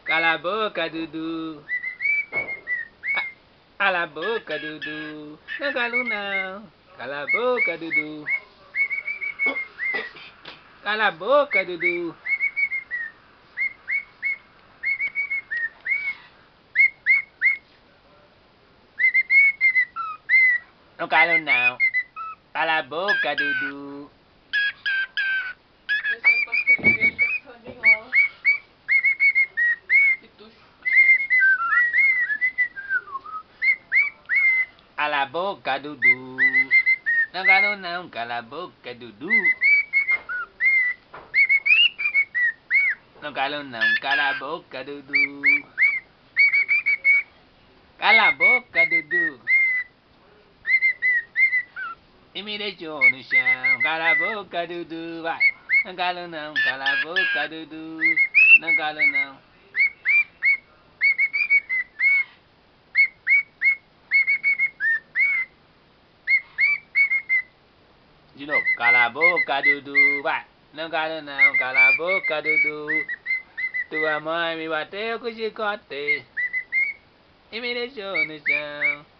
Cala a boca, Dudu. Cala a boca, Dudu. Não calo não. Cala a boca, Dudu. Cala a boca, Dudu. Não calo não. Cala a boca, Dudu. Cala a boca, Dudu. Não calo não. Cala a boca, Dudu. Não calo não. Cala a boca, Dudu. Cala a boca, Dudu. E me deixou no chão. Cala a boca, Dudu. Vai. Não calo não. Cala a boca, Dudu. Não calo não. De novo. Cala a boca, Dudu. Vai. Não calo não. Cala a boca, Dudu. Tua mãe me bateu com chicote e me deixou no chão.